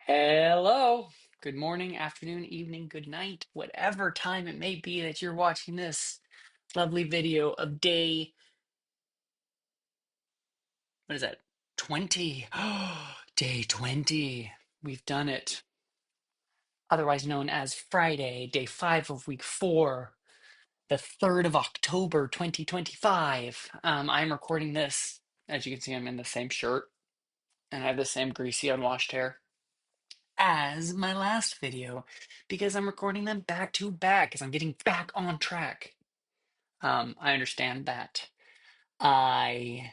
Hello. Good morning, afternoon, evening, good night, whatever time it may be that you're watching this lovely video of day, what is that? 20. Day 20. We've done it. Otherwise known as Friday, day 5 of week 4, the 3rd of October, 2025. I'm recording this. As you can see, I'm in the same shirt and I have the same greasy, unwashed hair as my last video because I'm recording them back to back because I'm getting back on track. I understand that. I,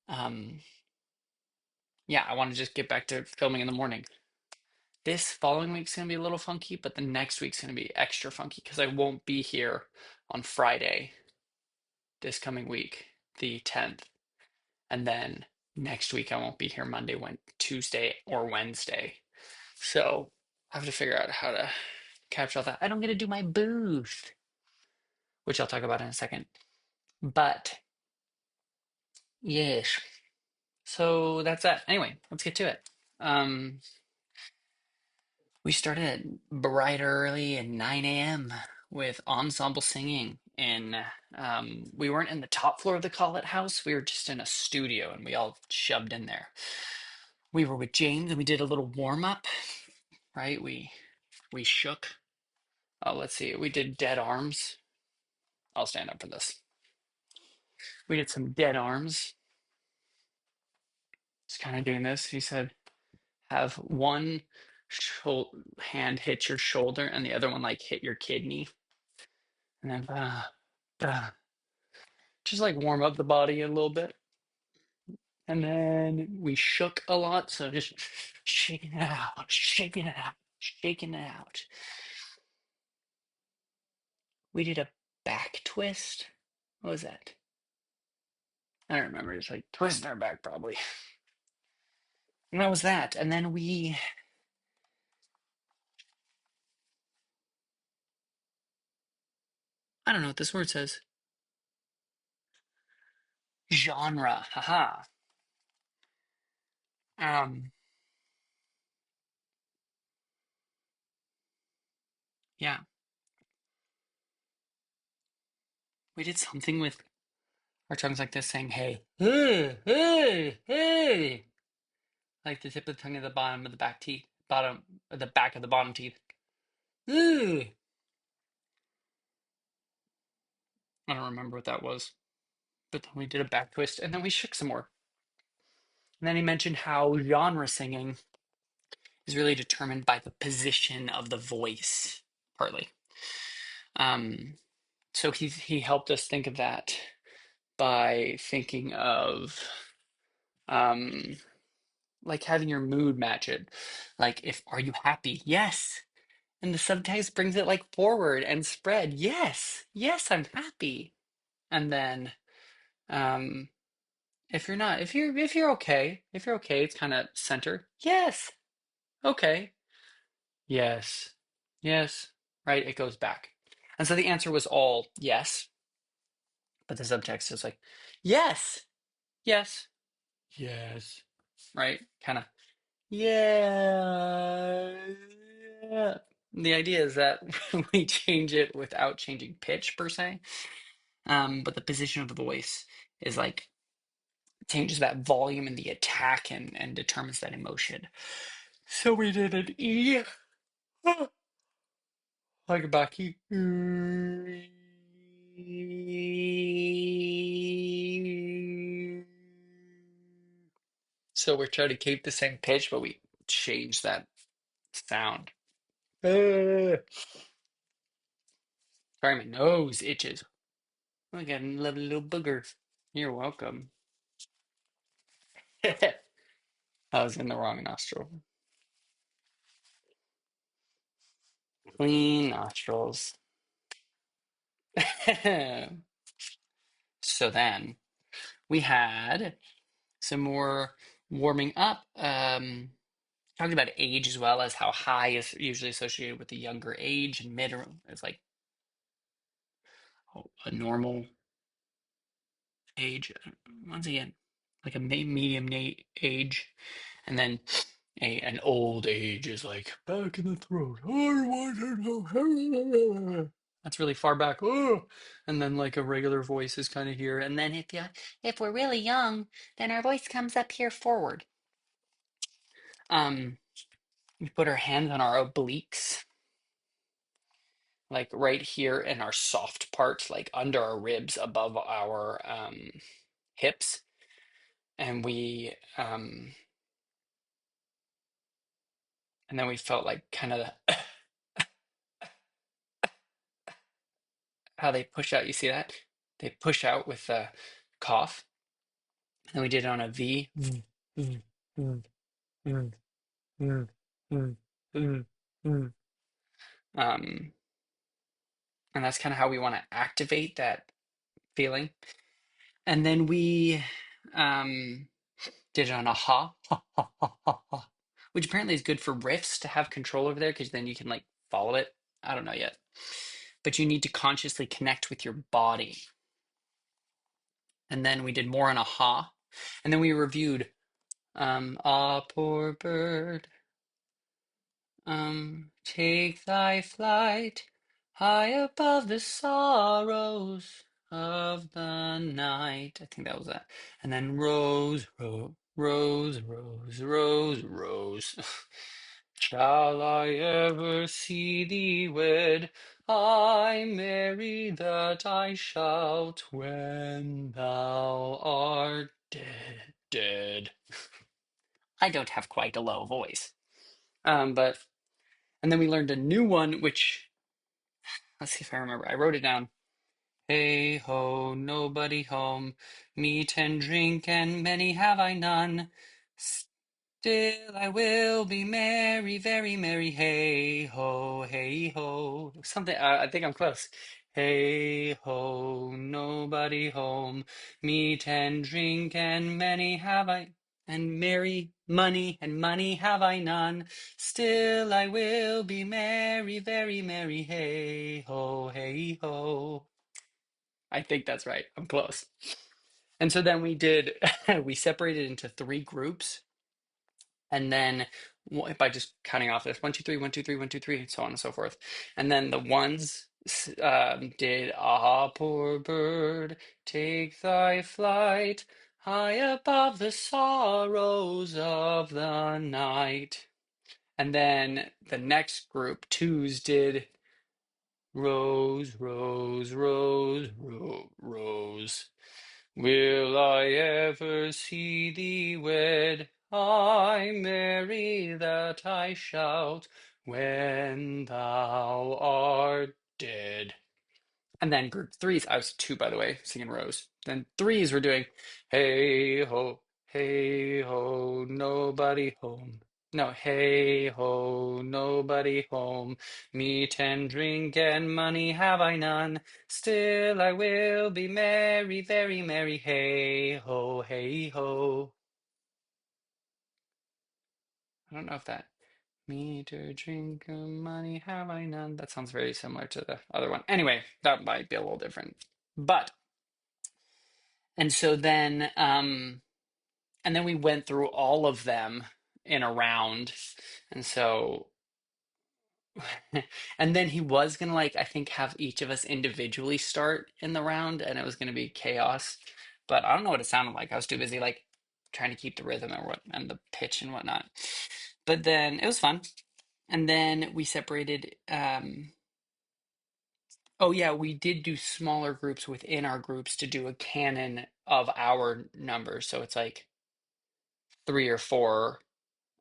um, yeah, I want to just get back to filming in the morning. This following week's gonna be a little funky, but the next week's gonna be extra funky because I won't be here on Friday this coming week, the 10th, and then next week I won't be here Monday, Tuesday, or Wednesday. So I have to figure out how to capture all that. I don't get to do my booth, which I'll talk about in a second. But yes, so that's that. Anyway, let's get to it. Um, we started bright early at 9 a.m. with ensemble singing, and we weren't in the top floor of the Collett House. We were just in a studio, and we all shoved in there. We were with James, and we did a little warm up. Right? We shook. Oh, let's see. We did dead arms. I'll stand up for this. We did some dead arms. Just kind of doing this. He said, have one hand hit your shoulder and the other one like hit your kidney, and then just like warm up the body a little bit. And then we shook a lot, so just shaking it out, shaking it out, shaking it out. We did a back twist. What was that? I don't remember. Just like twisting our back, probably. And that was that. And then I don't know what this word says. Genre. Haha. Um, yeah. We did something with our tongues like this, saying "hey, hey, hey, hey," like the tip of the tongue at the bottom of the back teeth, the back of the bottom teeth. Hey. I don't remember what that was, but then we did a back twist, and then we shook some more. And then he mentioned how genre singing is really determined by the position of the voice, partly. Um, so he helped us think of that by thinking of um like having your mood match it. Like, if are you happy? Yes. And the subtext brings it like forward and spread. Yes. Yes, I'm happy. And then um if you're not, if you're okay, it's kind of center. Yes. Okay. Yes. Yes. Right? It goes back. And so the answer was all yes, but the subtext is like, yes. Yes. Yes. Right? Kind of, yeah. The idea is that we change it without changing pitch per se. But the position of the voice is like changes that volume and the attack and determines that emotion. So we did an E, like a Baki. So we're trying to keep the same pitch, but we change that sound. Sorry, my nose itches. I got a lovely little booger. You're welcome. I was in the wrong nostril. Clean nostrils. So then we had some more warming up. Talking about age as well as how high is usually associated with the younger age, and mid is like a normal age. Once again, like a medium age, and then an old age is like back in the throat. I want to know. That's really far back. Oh. And then like a regular voice is kind of here. And then if we're really young, then our voice comes up here forward. Um, we put our hands on our obliques, like right here in our soft parts, like under our ribs, above our hips, and and then we felt like kind of how they push out. You see that? They push out with the cough. And we did it on a V. Mm, mm, mm, mm, mm, mm, mm, mm. Um, and that's kind of how we want to activate that feeling. And then we um, did it on a ha, ha, ha, ha, ha, ha, which apparently is good for riffs to have control over there because then you can like follow it. I don't know yet. But you need to consciously connect with your body. And then we did more on a ha. And then we reviewed ah, poor bird, take thy flight high above the sorrows of the night. I think that was that. And then rose, rose, rose, rose, rose, rose. Shall I ever see thee wed? I marry that I shout when thou art dead, dead. I don't have quite a low voice. But and then we learned a new one, which let's see if I remember. I wrote it down. Hey ho, nobody home. Meat and drink, and many have I none. Still I will be merry, very merry. Hey ho, hey ho. Something. I think I'm close. Hey ho, nobody home. Meat and drink, and many have I. And merry money, and money have I none. Still I will be merry, very merry. Hey ho, hey ho. I think that's right. I'm close. And so then we did, we separated into three groups. And then by just counting off this 1, 2, 3, 1, 2, 3, 1, 2, 3, and so on and so forth. And then the ones did ah, poor bird, take thy flight high above the sorrows of the night. And then the next group, twos, did rose, rose, rose, rose, rose. Will I ever see thee wed? I marry that I shout when thou art dead. And then group threes, I was two, by the way, singing Rose. Then threes were doing hey ho, nobody home. No, hey ho, nobody home. Meat and drink and money have I none. Still I will be merry, very merry. Hey ho, hey ho. I don't know if that meat or drink or money have I none. That sounds very similar to the other one. Anyway, that might be a little different. But and so then and then we went through all of them in a round. And so and then he was gonna like I think have each of us individually start in the round and it was gonna be chaos. But I don't know what it sounded like. I was too busy like trying to keep the rhythm and the pitch and whatnot. But then it was fun. And then we separated oh yeah, we did do smaller groups within our groups to do a canon of our numbers. So it's like three or four,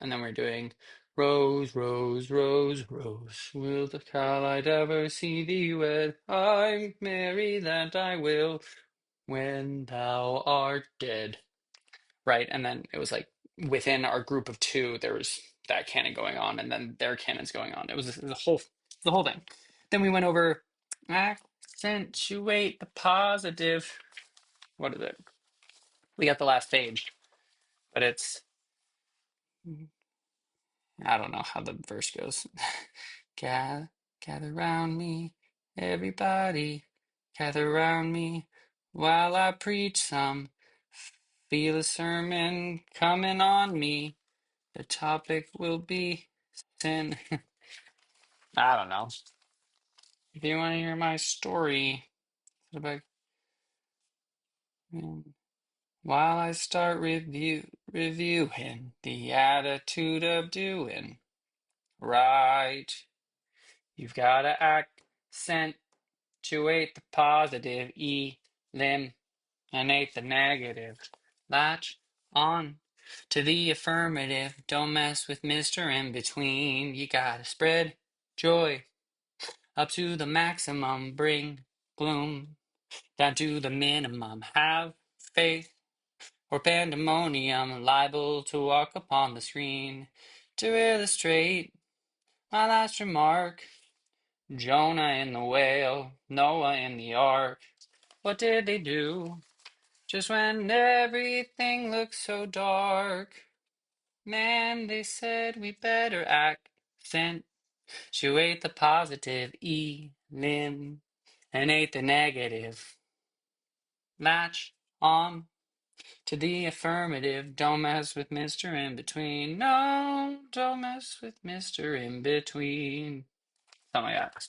and then we're doing rose, rose, rose, rose. Will the cowlight ever see thee wed? I'm merry that I will when thou art dead. Right, and then it was like within our group of two, there was that canon going on, and then their canons going on. It was the whole thing. Then we went over accentuate the positive. What is it? We got the last page, but it's I don't know how the verse goes. Gather, gather round me, everybody, gather round me while I preach some. Feel a sermon coming on me. The topic will be sin. I don't know. If you want to hear my story about while I start reviewing the attitude of doing right, you've got to accentuate the positive, eliminate the negative. Latch on to the affirmative. Don't mess with Mr. In Between. You gotta spread joy up to the maximum. Bring gloom down to the minimum. Have faith or pandemonium liable to walk upon the screen. To illustrate my last remark, Jonah in the whale, Noah in the ark. What did they do? Just when everything looked so dark, man, they said we better accentuate the positive, and ate the negative. Latch on to the affirmative. Don't mess with Mr. In Between. No, don't mess with Mr. In Between. Something like that.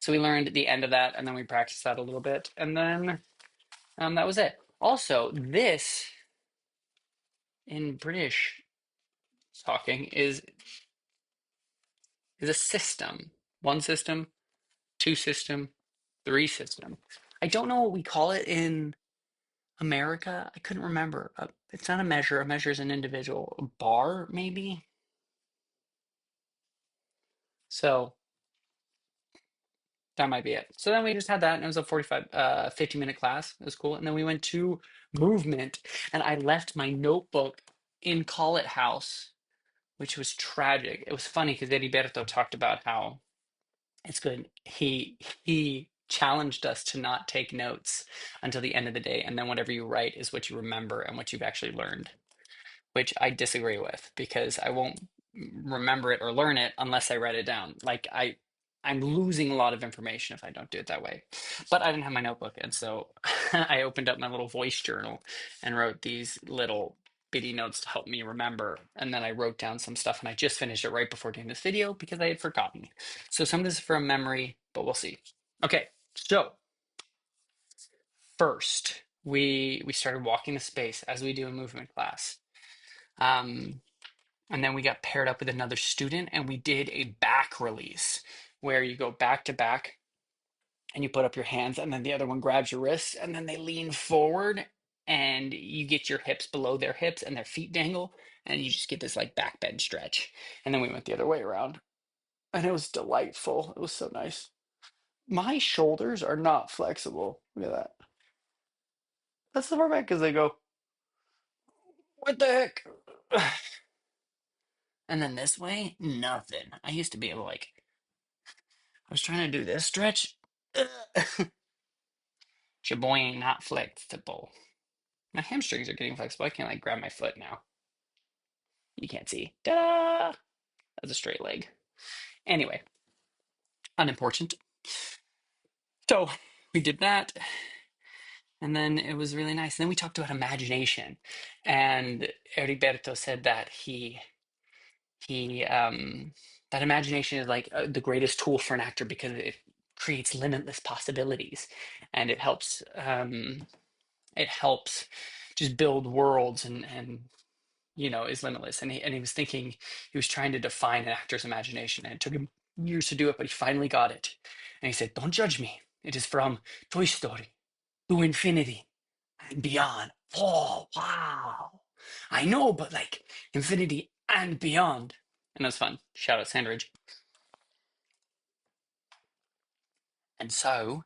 So we learned the end of that, and then we practiced that a little bit, and then that was it. Also, this in British talking is a system. One system, two system, three system. I don't know what we call it in America. I couldn't remember. It's not a measure. A measure is an individual. A bar, maybe? So that might be it. So then we just had that, and it was a 50-minute class. It was cool. And then we went to movement, and I left my notebook in Call It House, which was tragic. It was funny because Heriberto talked about how it's good. He challenged us to not take notes until the end of the day, and then whatever you write is what you remember and what you've actually learned, which I disagree with because I won't remember it or learn it unless I write it down. I'm losing a lot of information if I don't do it that way. But I didn't have my notebook, and so I opened up my little voice journal and wrote these little bitty notes to help me remember. And then I wrote down some stuff, and I just finished it right before doing this video because I had forgotten. So some of this is from memory, but we'll see. Okay, so first we started walking the space as we do in movement class. And then we got paired up with another student and we did a back release where you go back to back and you put up your hands and then the other one grabs your wrists and then they lean forward and you get your hips below their hips and their feet dangle and you just get this like back bend stretch. And then we went the other way around and it was delightful. It was so nice. My shoulders are not flexible. Look at that. That's the part because they go, what the heck? And then this way, nothing. I used to be able to like I was trying to do this stretch. Your boy ain't not flexible. My hamstrings are getting flexible. I can like grab my foot now. You can't see. Ta-da! That's a straight leg. Anyway, unimportant. So we did that, and then it was really nice. And then we talked about imagination, and Heriberto said that he that imagination is like the greatest tool for an actor because it creates limitless possibilities, and it helps just build worlds and is limitless. And he was thinking he was trying to define an actor's imagination, and it took him years to do it, but he finally got it. And he said, "Don't judge me. It is from Toy Story to infinity and beyond." Oh, wow. I know, but like infinity and beyond. And it was fun. Shout out Sandridge. And so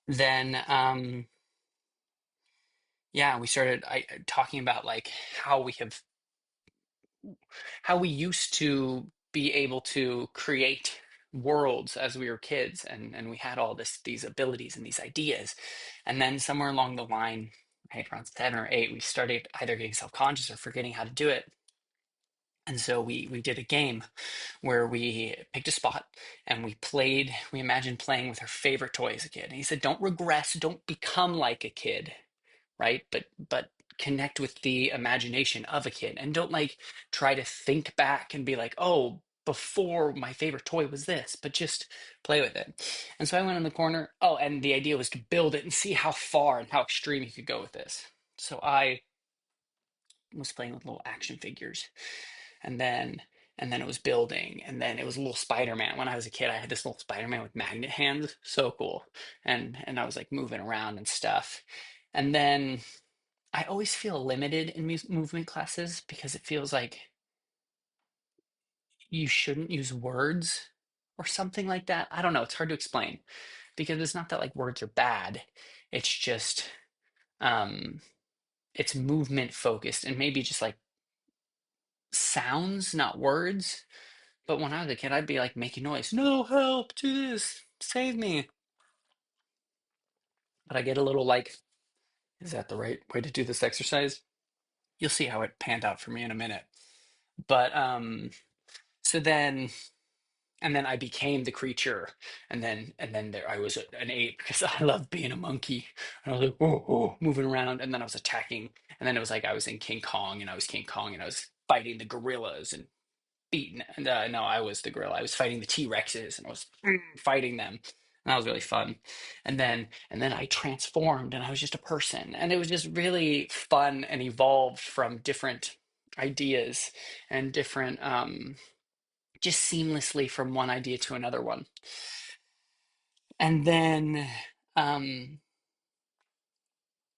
then yeah, we started talking about like how we used to be able to create worlds as we were kids, and we had all these abilities and these ideas. And then somewhere along the line, right around 7 or 8, we started either getting self-conscious or forgetting how to do it. And so we did a game where we picked a spot and we imagined playing with our favorite toy as a kid. And he said, don't regress, don't become like a kid, right? But connect with the imagination of a kid and don't like try to think back and be like, oh, before my favorite toy was this, but just play with it. And so I went in the corner. Oh, and the idea was to build it and see how far and how extreme you could go with this. So I was playing with little action figures, and then it was building, and then it was a little Spider-Man. When I was a kid, I had this little Spider-Man with magnet hands, so cool. And I was like moving around and stuff. And then I always feel limited in movement classes because it feels like you shouldn't use words or something like that. I don't know, it's hard to explain because it's not that like words are bad. It's just um it's movement focused and maybe just like sounds, not words. But when I was a kid, I'd be like making noise. No, help, do this, save me. But I get a little like, is that the right way to do this exercise? You'll see how it panned out for me in a minute. But so then and then I became the creature, and then there I was an ape because I love being a monkey. And I was like, oh, oh, moving around, and then I was attacking, and then it was like I was in King Kong, and I was King Kong, and I was fighting the gorillas and beaten. And no, I was the gorilla. I was fighting the T-Rexes, and I was fighting them. And that was really fun. And then I transformed, and I was just a person, and it was just really fun and evolved from different ideas and different just seamlessly from one idea to another one. And then um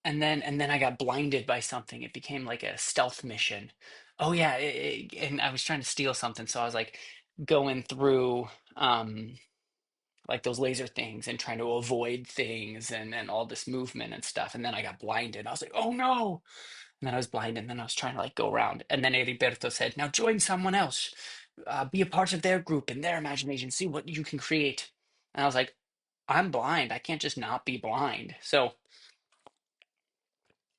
and then I got blinded by something. It became like a stealth mission. Oh yeah, and I was trying to steal something, so I was like going through like those laser things and trying to avoid things and all this movement and stuff. And then I got blinded. I was like, oh no. And then I was blind, and then I was trying to like go around. And then Heriberto said, now join someone else. Be a part of their group and their imagination. See what you can create. And I was like, I'm blind. I can't just not be blind. So I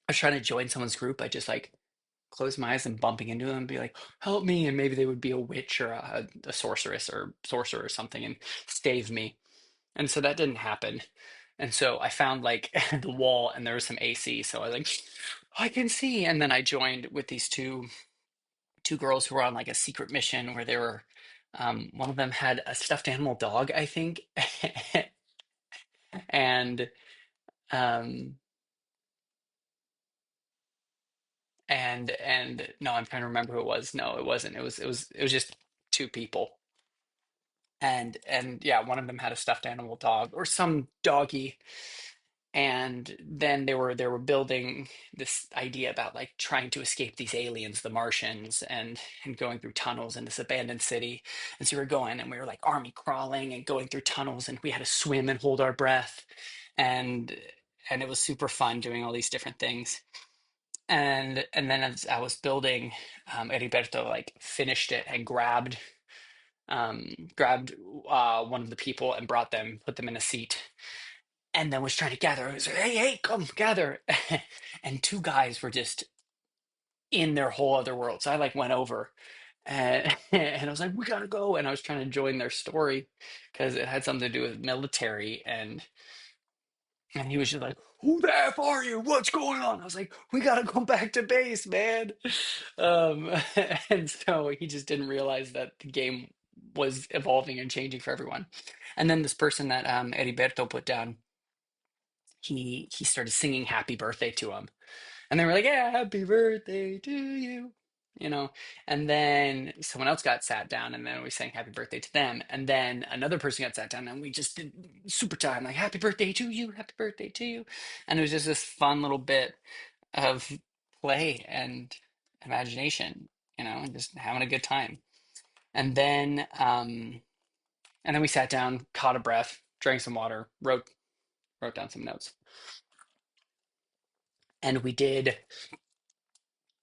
was trying to join someone's group. I just like close my eyes and bumping into them and be like, help me. And maybe they would be a witch or a sorceress or sorcerer or something and save me. And so that didn't happen. And so I found like the wall and there was some AC. So I was like, I can see. And then I joined with these two girls who were on like a secret mission where they were one of them had a stuffed animal dog, I think. and um and no, I'm trying to remember who it was. No, it wasn't. It was just two people. And yeah, one of them had a stuffed animal dog or some doggy. And then they were building this idea about like trying to escape these aliens, the Martians, and going through tunnels in this abandoned city. And so we were going and we were like army crawling and going through tunnels, and we had to swim and hold our breath. And and it was super fun doing all these different things. And then as I was building, Heriberto like finished it and grabbed one of the people and brought them, put them in a seat, and then was trying to gather. I was like, hey, hey, come gather. And two guys were just in their whole other world. So I like went over and I was like, we gotta go. And I was trying to join their story because it had something to do with military. And he was just like, who the F are you? What's going on? I was like, we gotta go back to base, man. Um, and so he just didn't realize that the game was evolving and changing for everyone. And then this person that Heriberto put down, he started singing happy birthday to him. And they were like, yeah, happy birthday to you. You know, and then someone else got sat down, and then we sang happy birthday to them. And then another person got sat down, and we just did super time, like happy birthday to you, happy birthday to you. And it was just this fun little bit of play and imagination, and just having a good time. And then we sat down, caught a breath, drank some water, wrote down some notes. And we did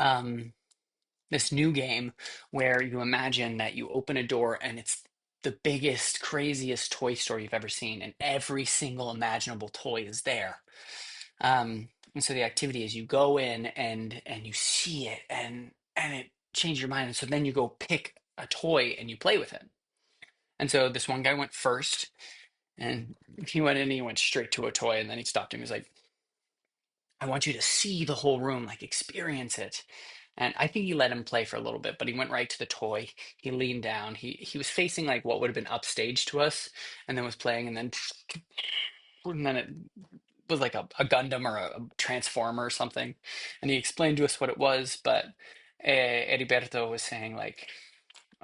um this new game where you imagine that you open a door and it's the biggest, craziest toy store you've ever seen, and every single imaginable toy is there. And so the activity is you go in and you see it and it changed your mind. And so then you go pick a toy and you play with it. And so this one guy went first, and he went in and he went straight to a toy, and then he stopped him. He was like, I want you to see the whole room, like experience it. And I think he let him play for a little bit, but he went right to the toy. He leaned down. He was facing like what would have been upstage to us, and then was playing, and then it was like a Gundam or a Transformer or something. And he explained to us what it was, but Heriberto was saying like,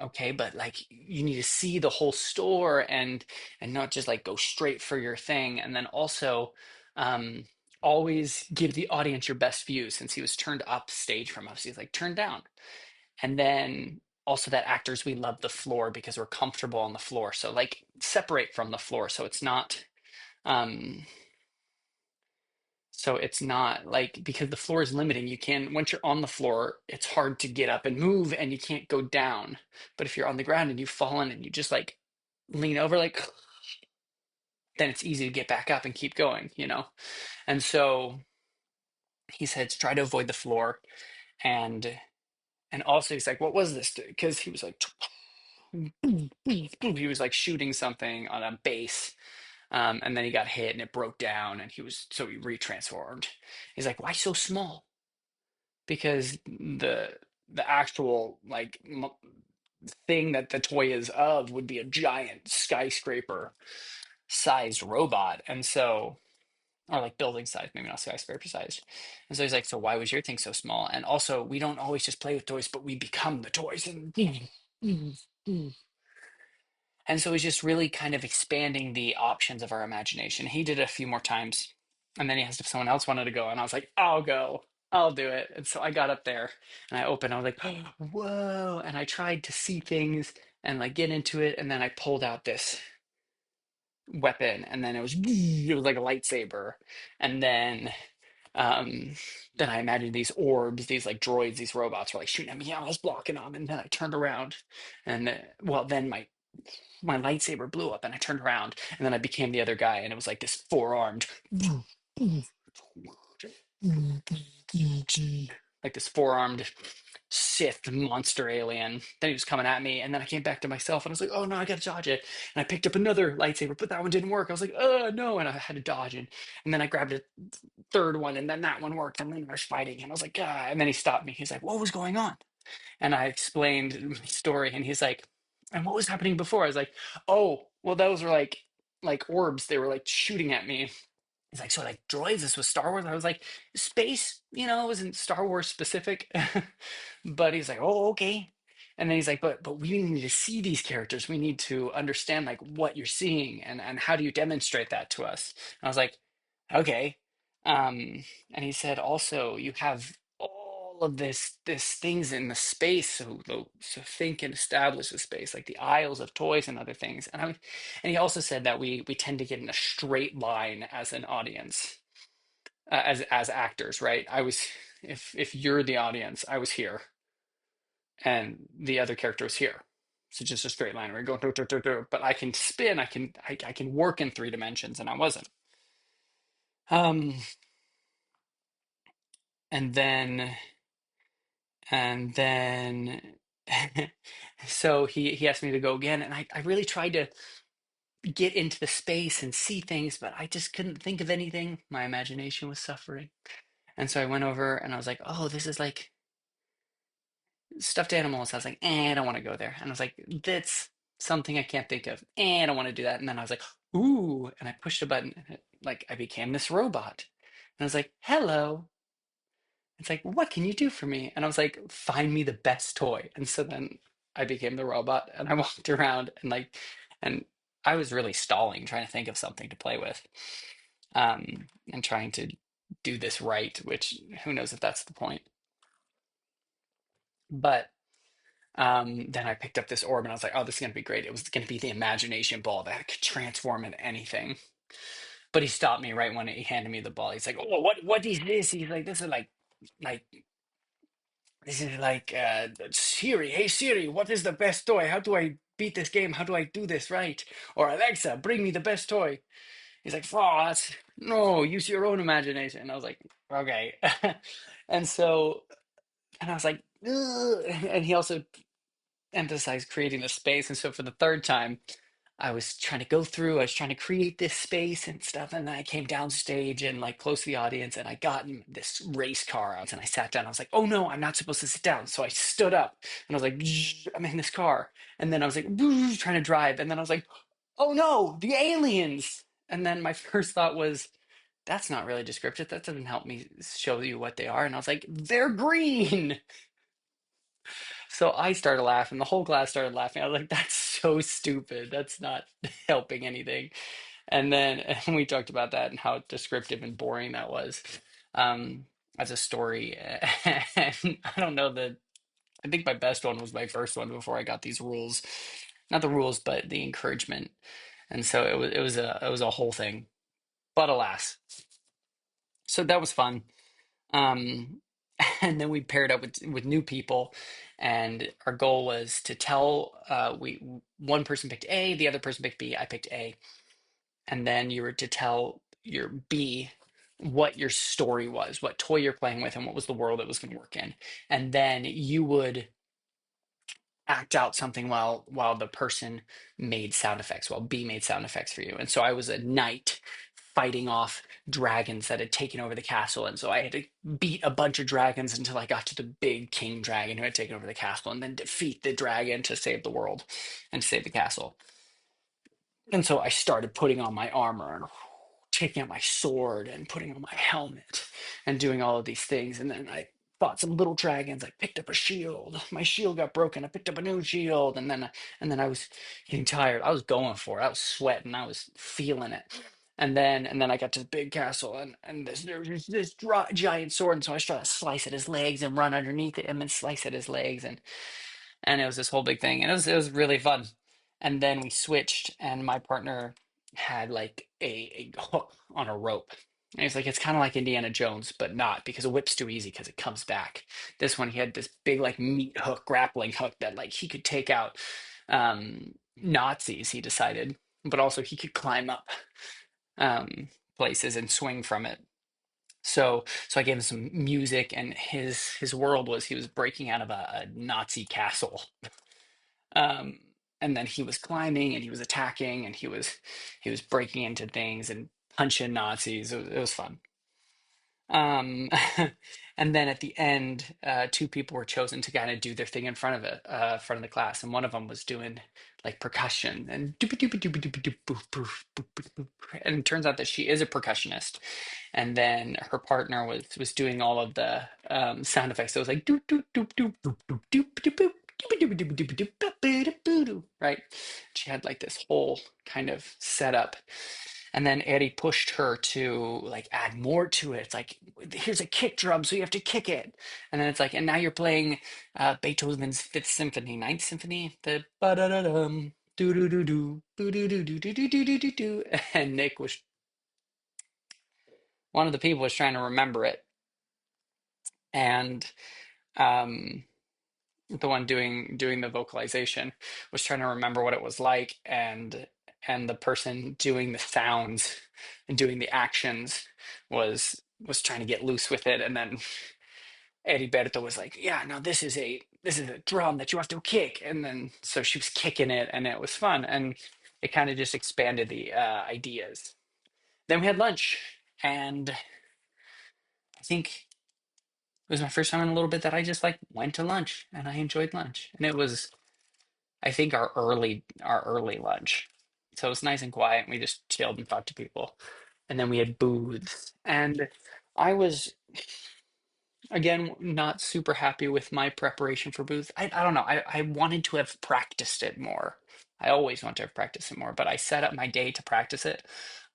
okay, but like you need to see the whole store and not just like go straight for your thing. And then also um always give the audience your best view since he was turned up stage from us. He's like turned down. And then also that actors we love the floor because we're comfortable on the floor. So like separate from the floor um so it's not like because the floor is limiting, you can once you're on the floor, it's hard to get up and move and you can't go down. But if you're on the ground and you've fallen and you just like lean over, like then it's easy to get back up and keep going. And so he said try to avoid the floor and also he's like, what was this? Because he was like he was like shooting something on a base. And then he got hit and it broke down and he retransformed. He's like, why so small? Because the actual like thing that the toy is of would be a giant skyscraper sized robot, and so or like building size, maybe not skyscraper sized. And so he's like, so why was your thing so small? And also, we don't always just play with toys, but we become the toys. And so he's just really kind of expanding the options of our imagination. He did it a few more times. And then he asked if someone else wanted to go. And I was like, I'll go. I'll do it. And so I got up there and I opened. I was like, whoa. And I tried to see things and like get into it. And then I pulled out this weapon. And then it was like a lightsaber. And um, then I imagined these orbs, these like droids, these robots were like shooting at me. I was blocking them. And then I turned around. And well, then my lightsaber blew up and I turned around and then I became the other guy and it was like this four-armed like this four-armed Sith monster alien. Then he was coming at me and then I came back to myself and I was like, oh no, I gotta dodge it. And I picked up another lightsaber, but that one didn't work. I was like, oh no, and I had to dodge it. And then I grabbed a third one and then that one worked and then I was fighting and I was like, ah, and then he stopped me. He's like, what was going on? And I explained my story, and he's like, "And what was happening before?" I was like, "Oh, well, those were like orbs. They were like shooting at me." He's like, "So like droids? This was Star Wars?" I was like, "Space, it wasn't Star Wars specific." But he's like, "Oh, okay." And then he's like, "But we need to see these characters. We need to understand like what you're seeing and how do you demonstrate that to us?" And I was like, "Okay." And he said, "Also, you have all of this things in the space, so think and establish the space, like the aisles of toys and other things." And he also said that we tend to get in a straight line as an audience, as actors, right? If you're the audience, I was here, and the other character was here. So just a straight line. We're going, do, do, do, do. But I can spin. I can work in three dimensions, and I wasn't. Um, and then and then so he asked me to go again, and I really tried to get into the space and see things, but I just couldn't think of anything. My imagination was suffering. And so I went over and I was like, oh, this is like stuffed animals. I was like, I don't want to go there. And I was like, that's something I can't think of. I don't want to do that. And then I was like, ooh, and I pushed a button and like I became this robot. And I was like, hello. It's like, what can you do for me? And I was like, find me the best toy. And so then I became the robot and I walked around and I was really stalling, trying to think of something to play with, and trying to do this right, which who knows if that's the point. But then I picked up this orb and I was like, oh, this is going to be great. It was going to be the imagination ball that could transform into anything. But he stopped me right when he handed me the ball. He's like, oh, what is this? He's like, like this is like Siri. Hey Siri, what is the best toy? How do I beat this game? How do I do this right? Or Alexa, bring me the best toy. He's like, oh, no, use your own imagination. And I was like, okay. And so, and I was like, ugh. And he also emphasized creating the space. And so for the third time, I was trying to go through, I was trying to create this space and stuff. And then I came downstage and like close to the audience and I got in this race car and I sat down. I was like, oh no, I'm not supposed to sit down. So I stood up and I was like, I'm in this car. And then I was like, trying to drive. And then I was like, oh no, the aliens. And then my first thought was, that's not really descriptive. That doesn't help me show you what they are. And I was like, they're green. So I started laughing. The whole class started laughing. I was like, that's so stupid. That's not helping anything. And then and we talked about that and how descriptive and boring that was as a story. And I don't know that I think my best one was my first one before I got these rules. Not the rules, but the encouragement. And so it was a whole thing. But alas. So that was fun. Um, and then we paired up with new people, and our goal was to tell we one person picked A, the other person picked B, I picked A, and then you were to tell your B what your story was, what toy you're playing with, and what was the world it was going to work in, and then you would act out something while the person made sound effects, while B made sound effects for you. And so I was a knight fighting off dragons that had taken over the castle. And so I had to beat a bunch of dragons until I got to the big king dragon who had taken over the castle, and then defeat the dragon to save the world and save the castle. And so I started putting on my armor and taking out my sword and putting on my helmet and doing all of these things. And then I fought some little dragons. I picked up a shield. My shield got broken. I picked up a new shield. And then I was getting tired. I was going for it. I was sweating. I was feeling it. And then I got to the big castle, and there was this giant sword. And so I started to slice at his legs and run underneath him and slice at his legs. And it was this whole big thing, and it was really fun. And then we switched, and my partner had like a hook on a rope, and he's like, it's kind of like Indiana Jones, but not, because a whip's too easy because it comes back. This one, he had this big like meat hook, grappling hook that like he could take out Nazis, he decided, but also he could climb up places and swing from it. So I gave him some music, and his world was he was breaking out of a Nazi castle. Um, and then he was climbing and he was attacking and he was breaking into things and punching Nazis. It was fun. Um, and then at the end, two people were chosen to kind of do their thing in front of front of the class, and one of them was doing like percussion and doop doop doop doop doop boof boof boop boop boop. And it turns out that she is a percussionist, and then her partner was doing all of the sound effects. So it was like doop doop doop doop doop doop doop doop doop. Right? She had like this whole kind of setup, and then Eddie pushed her to like add more to it. It's like, here's a kick drum, so you have to kick it. And then it's like, and now you're playing Beethoven's Fifth Symphony, Ninth Symphony, the ba da da dum, do do do do, do do do do do do do do do do. And Nick was one of the people was trying to remember it, and um, the one doing the vocalization was trying to remember what it was like, and the person doing the sounds and doing the actions was trying to get loose with it. And then Heriberto was like, yeah, no, this is a drum that you have to kick. And then so she was kicking it, and it was fun, and it kind of just expanded the ideas. Then we had lunch, and I think it was my first time in a little bit that I just like went to lunch and I enjoyed lunch. And it was, I think, our early lunch. So it was nice and quiet, and we just chilled and talked to people. And then we had booths. And I was, again, not super happy with my preparation for booths. I don't know. I wanted to have practiced it more. I always want to have practiced it more, but I set up my day to practice it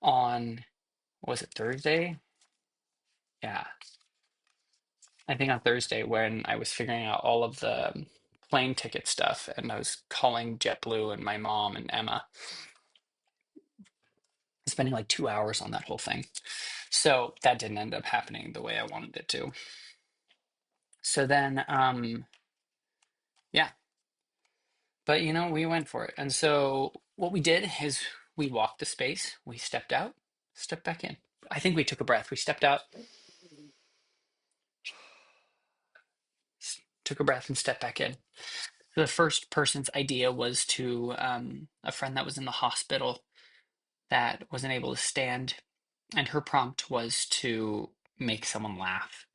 on, was it Thursday? Yeah, I think on Thursday, when I was figuring out all of the plane ticket stuff, and I was calling JetBlue and my mom and Emma, spending like 2 hours on that whole thing. So that didn't end up happening the way I wanted it to. So then, yeah, but we went for it. And so what we did is we walked the space, we stepped out, stepped back in. I think we took a breath. We stepped out, took a breath, and stepped back in. The first person's idea was to a friend that was in the hospital that wasn't able to stand, and her prompt was to make someone laugh.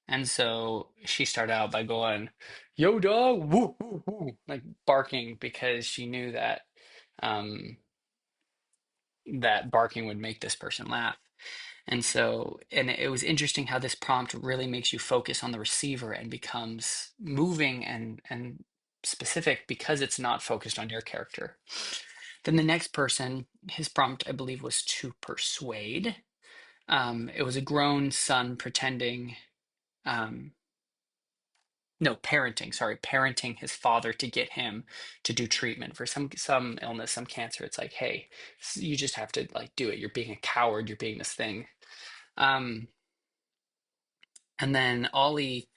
And so she started out by going, "Yo, dog, woo, woo, woo," like barking because she knew that um, that barking would make this person laugh. And so, and it was interesting how this prompt really makes you focus on the receiver and becomes moving and specific because it's not focused on your character. Then the next person, his prompt, I believe, was to persuade. It was a grown son pretending, um, no, parenting, sorry, parenting his father to get him to do treatment for some illness, some cancer. It's like, hey, you just have to like do it. You're being a coward. You're being this thing. Um, and then Ollie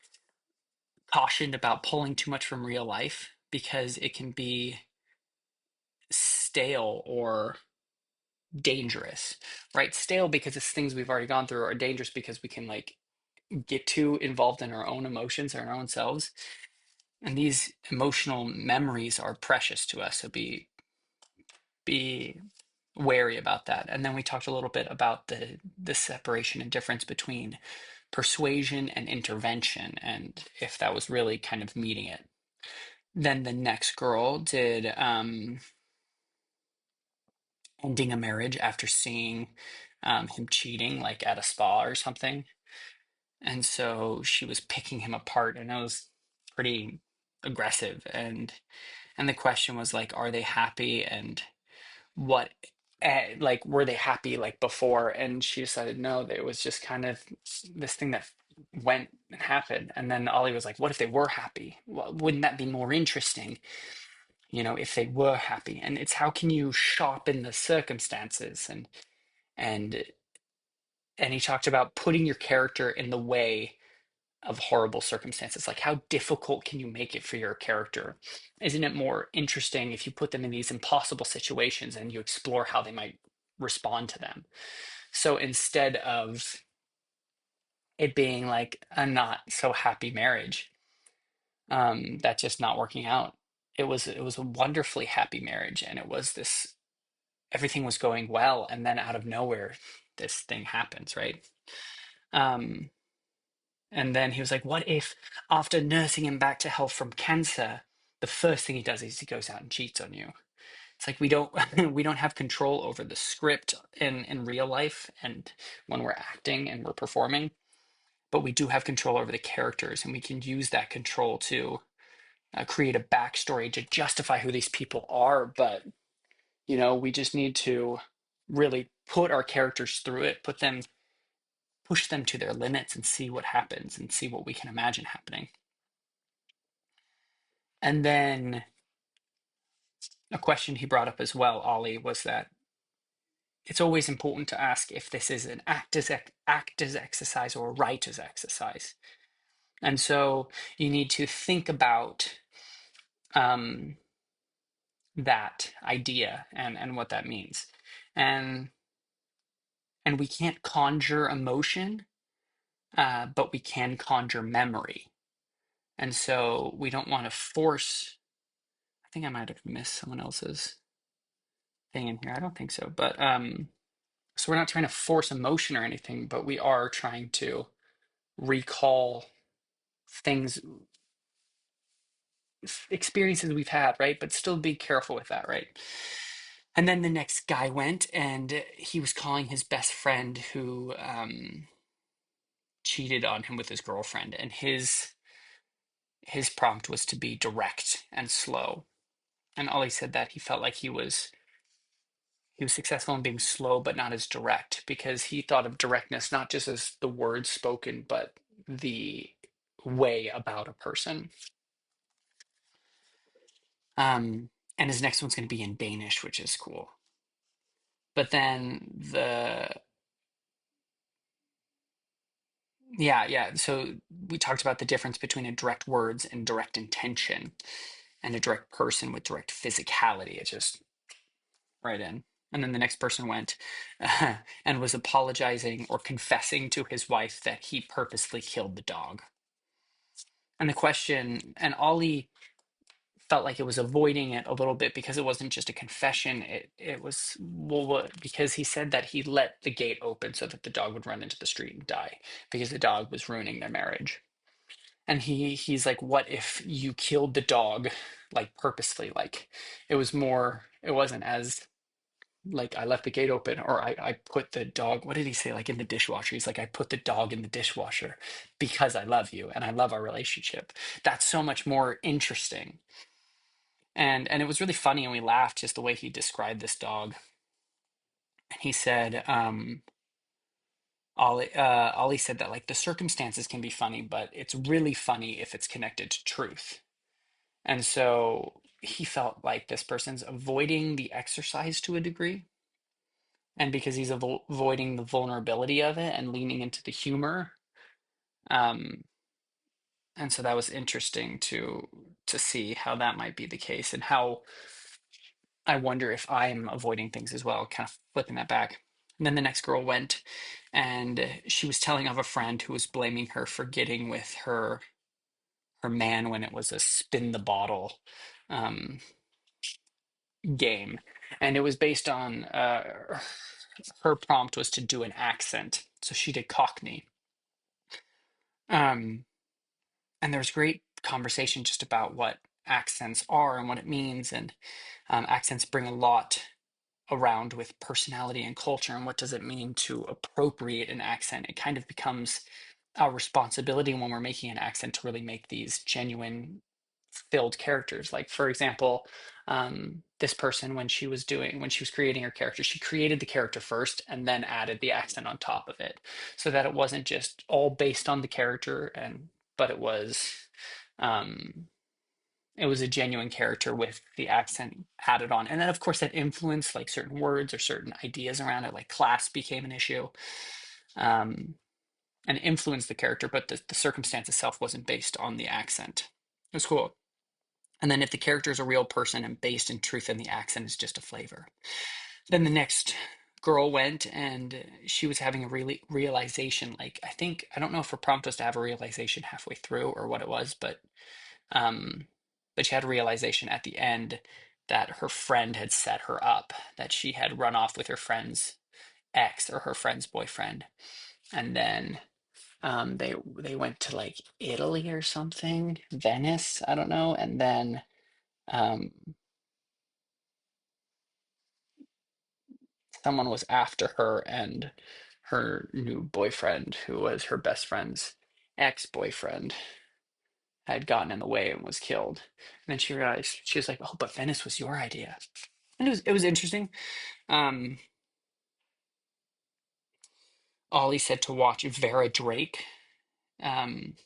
cautioned about pulling too much from real life because it can be stale or dangerous, right? Stale because it's things we've already gone through, or dangerous because we can like get too involved in our own emotions and our own selves. And these emotional memories are precious to us. So be wary about that. And then we talked a little bit about the separation and difference between persuasion and intervention, and if that was really kind of meeting it. Then the next girl did ending a marriage after seeing him cheating, like at a spa or something. And so she was picking him apart, and it was pretty aggressive. And the question was like, are they happy? And what, like, were they happy like before? And she decided no, that it was just kind of this thing that went and happened. And then Ollie was like, what if they were happy? Well, wouldn't that be more interesting? If they were happy. And it's how can you sharpen the circumstances, and and he talked about putting your character in the way of horrible circumstances. Like, how difficult can you make it for your character? Isn't it more interesting if you put them in these impossible situations and you explore how they might respond to them? So instead of it being like a not so happy marriage, that's just not working out, it was a wonderfully happy marriage, and it was this, everything was going well, and then out of nowhere this thing happens, right? um and then he was like, what if after nursing him back to health from cancer, the first thing he does is he goes out and cheats on you? It's like we don't we don't have control over the script in real life and when we're acting and we're performing, but we do have control over the characters, and we can use that control to create a backstory to justify who these people are. But we just need to really put our characters through it, push them to their limits and see what happens and see what we can imagine happening. And then a question he brought up as well, Ollie, was that it's always important to ask if this is an actor's exercise or a writer's exercise. And so you need to think about um, that idea and what that means. And and we can't conjure emotion, but we can conjure memory. And so we don't want to force. I think I might have missed someone else's thing in here. I don't think so. But so we're not trying to force emotion or anything, but we are trying to recall things, experiences we've had, right? But still be careful with that, right? And then the next guy went, and he was calling his best friend who cheated on him with his girlfriend, and his prompt was to be direct and slow. And Ollie said that he felt like he was successful in being slow but not as direct, because he thought of directness not just as the words spoken but the way about a person. And his next one's going to be in Danish, which is cool. But then yeah, so we talked about the difference between a direct words and direct intention, and a direct person with direct physicality. It's just right in. And then the next person went and was apologizing or confessing to his wife that he purposely killed the dog. And the question, and Ollie felt like it was avoiding it a little bit because it wasn't just a confession. It was, well, because he said that he let the gate open so that the dog would run into the street and die because the dog was ruining their marriage. And he's like, what if you killed the dog like purposefully? Like it wasn't as like I left the gate open, or I put the dog, what did he say? Like in the dishwasher. He's like, I put the dog in the dishwasher because I love you and I love our relationship. That's so much more interesting. And it was really funny, and we laughed just the way he described this dog. And he said, Ollie said that like the circumstances can be funny, but it's really funny if it's connected to truth. And so he felt like this person's avoiding the exercise to a degree. And because he's avoiding the vulnerability of it and leaning into the humor. Um, and so that was interesting to see how that might be the case, and how I wonder if I'm avoiding things as well, kind of flipping that back. And then the next girl went, and she was telling of a friend who was blaming her for getting with her man when it was a spin the bottle um, game, and it was based on her prompt was to do an accent, so she did Cockney. Um, and there was great conversation just about what accents are and what it means, and accents bring a lot around with personality and culture, and what does it mean to appropriate an accent. It kind of becomes our responsibility when we're making an accent to really make these genuine filled characters. Like for example, this person, when she was creating her character, she created the character first and then added the accent on top of it, so that it wasn't just all based on the character, and but um it was a genuine character with the accent added on. And then, of course, that influenced like certain words or certain ideas around it, like class became an issue, um, and influenced the character, but the circumstance itself wasn't based on the accent. It was cool. And then if the character is a real person and based in truth, and the accent is just a flavor. Then the next girl went, and she was having a really realization. Like, I don't know if her prompt was to have a realization halfway through or what it was, um, but she had a realization at the end that her friend had set her up, that she had run off with her friend's ex or her friend's boyfriend. And then they went to like Italy or something, Venice, I don't know. And then um, someone was after her, and her new boyfriend, who was her best friend's ex-boyfriend, had gotten in the way and was killed. And then she realized, she was like, "Oh, but Venice was your idea." And it was interesting. Um, Ollie said to watch Vera Drake,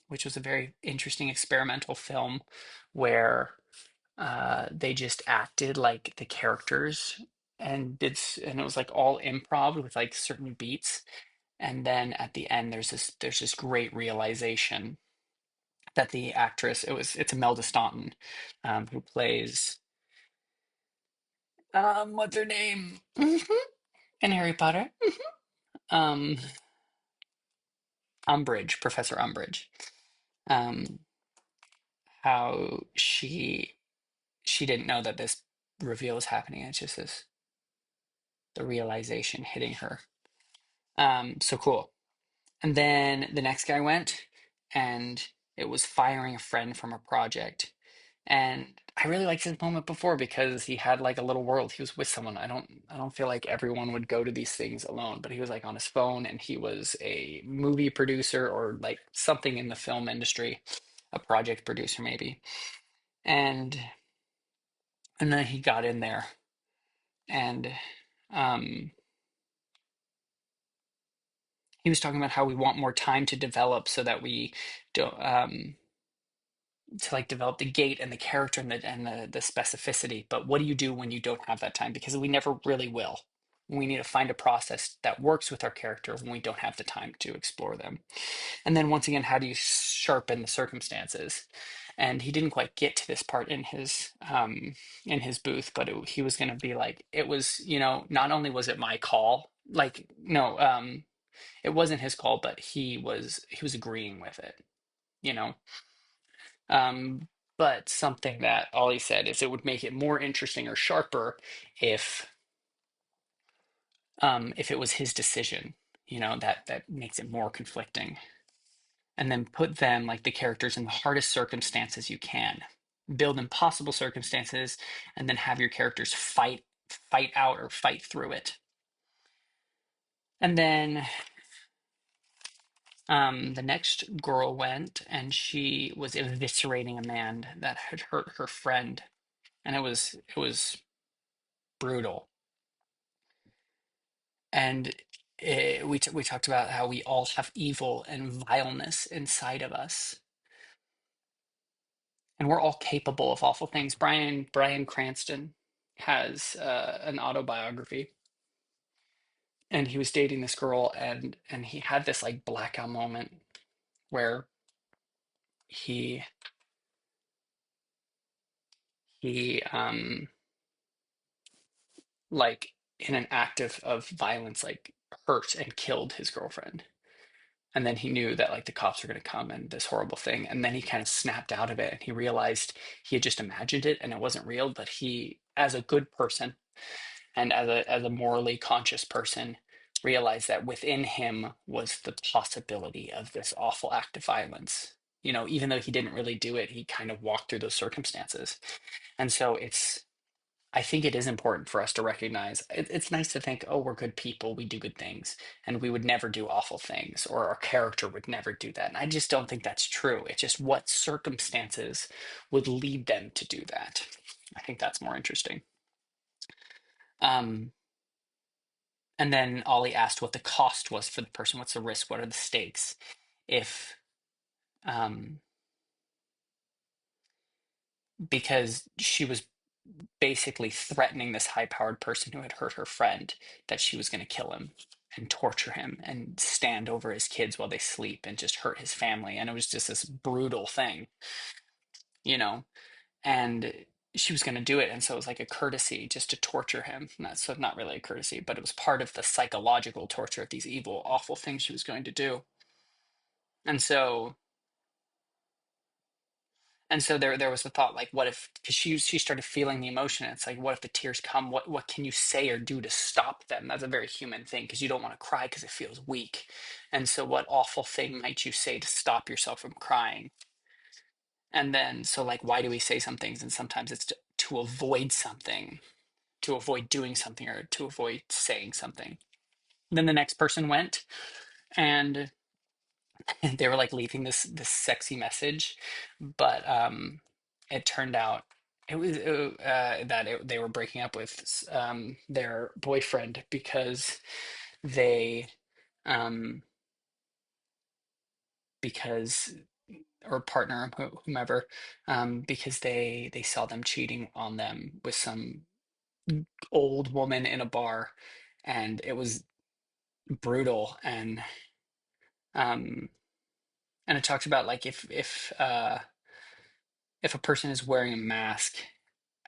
which was a very interesting experimental film where they just acted like the characters, and it was like all improv with like certain beats. And then at the end, there's this great realization that the actress, it's Imelda Staunton, who plays what's her name? In Harry Potter. Um, Umbridge, Professor Umbridge. Um, how she didn't know that this reveal was happening. It's just this the realization hitting her. So cool. And then the next guy went, and it was firing a friend from a project. And I really liked his moment before because he had like a little world. He was with someone. I don't feel like everyone would go to these things alone, but he was like on his phone, and he was a movie producer or like something in the film industry, a project producer maybe. And and then he got in there, and um he was talking about how we want more time to develop so that we don't to like develop the gait and the character and the specificity. But what do you do when you don't have that time? Because we never really will. We need to find a process that works with our character when we don't have the time to explore them. And then once again, how do you sharpen the circumstances? And he didn't quite get to this part in his booth, but he was going to be like, it was, not only was it my call, like no, it wasn't his call, but he was agreeing with it, you know. But something that Ollie said is it would make it more interesting or sharper if if it was his decision, that makes it more conflicting. And then put them, like the characters, in the hardest circumstances you can. Build impossible circumstances, and then have your characters fight out or fight through it. And then the next girl went, and she was eviscerating a man that had hurt her friend, and it was brutal. And we talked about how we all have evil and vileness inside of us, and we're all capable of awful things. Bryan Cranston has an autobiography, and he was dating this girl, and he had this like blackout moment where he he like in an act of violence like hurt and killed his girlfriend. And then he knew that like the cops were going to come and this horrible thing. And then he kind of snapped out of it, and he realized he had just imagined it and it wasn't real. But he, as a good person and as a morally conscious person, realized that within him was the possibility of this awful act of violence. Even though he didn't really do it, he kind of walked through those circumstances. And so I think it is important for us to recognize it's nice to think, oh, we're good people, we do good things, and we would never do awful things, or our character would never do that. And I just don't think that's true. It's just what circumstances would lead them to do that. I think that's more interesting. Um, and then Ollie asked what the cost was for the person. What's the risk? What are the stakes? If um, Because she was basically threatening this high-powered person who had hurt her friend that she was going to kill him and torture him and stand over his kids while they sleep and just hurt his family. And it was just this brutal thing, you know, and she was going to do it. And so it was like a courtesy just to torture him. So not really a courtesy, but it was part of the psychological torture of these evil, awful things she was going to do. And so there was the thought, like, what if, because she started feeling the emotion. It's like, what if the tears come? What can you say or do to stop them? That's a very human thing, because you don't want to cry because it feels weak. And so what awful thing might you say to stop yourself from crying? And then so like, why do we say some things? And sometimes it's to avoid something, to avoid doing something, or to avoid saying something. Then the next person went, and they were like leaving this sexy message, but it turned out they were breaking up with their boyfriend because they um because or partner, whomever, because they saw them cheating on them with some old woman in a bar, and it was brutal. Um and it talks about like if a person is wearing a mask,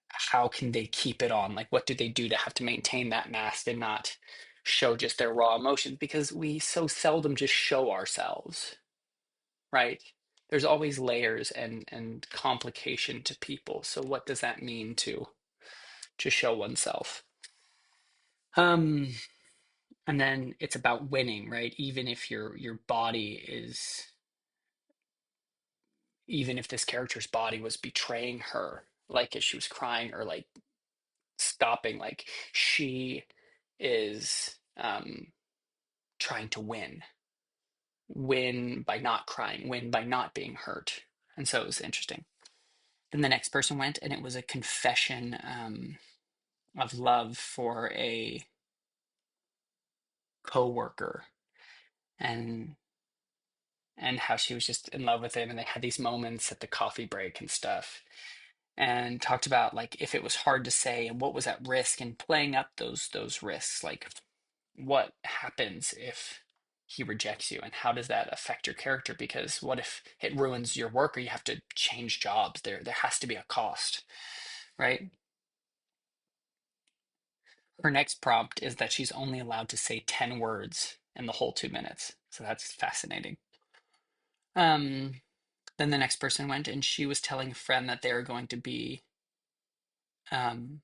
how can they keep it on? Like, what do they do to have to maintain that mask and not show just their raw emotions? Because we so seldom just show ourselves, right? There's always layers and complication to people. So what does that mean to show oneself? Um, and then it's about winning, right? Even if this character's body was betraying her, like if she was crying or like stopping, like she is trying to win by not crying, win by not being hurt. And so it was interesting. Then the next person went, and it was a confession of love for a coworker, and how she was just in love with him, and they had these moments at the coffee break and stuff, and talked about like if it was hard to say and what was at risk, and playing up those risks, like what happens if he rejects you, and how does that affect your character? Because what if it ruins your work, or you have to change jobs? There has to be a cost, right? Her next prompt is that she's only allowed to say 10 words in the whole 2 minutes, so that's fascinating. um Then the next person went, and she was telling a friend that they were going to be, um,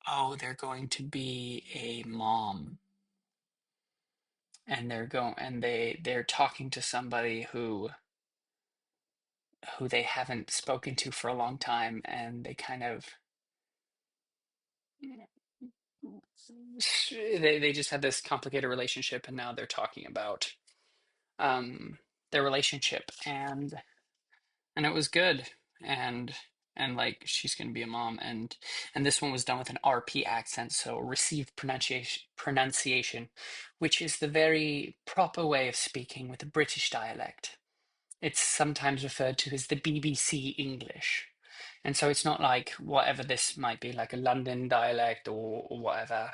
oh, they're going to be a mom, and they're talking to somebody who they haven't spoken to for a long time, and they kind of they just had this complicated relationship, and now they're talking about um their relationship, and it was good, and like she's going to be a mom, and this one was done with an RP accent, so received pronunciation, which is the very proper way of speaking with a British dialect. It's sometimes referred to as the BBC English. And so it's not like whatever this might be, like a London dialect or whatever,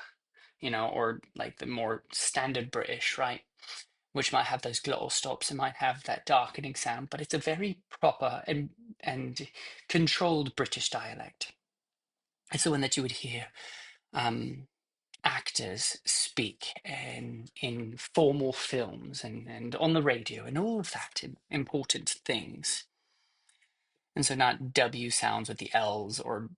or like the more standard British, right? Which might have those glottal stops and might have that darkening sound, but it's a very proper and controlled British dialect. It's the one that you would hear um, actors speak in formal films and on the radio and all of that important things. And so not W sounds with the L's or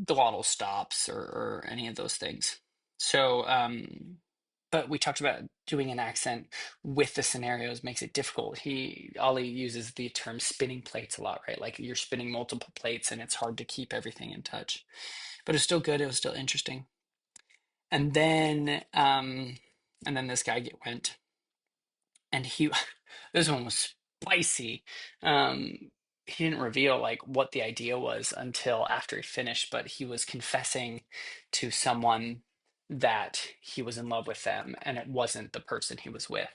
glottal stops or any of those things. So, but we talked about doing an accent with the scenarios makes it difficult. Ollie uses the term spinning plates a lot, right? Like you're spinning multiple plates and it's hard to keep everything in touch. But it was still good. It was still interesting. And then, this guy went, and this one was spicy. He didn't reveal like what the idea was until after he finished, but he was confessing to someone that he was in love with them, and it wasn't the person he was with.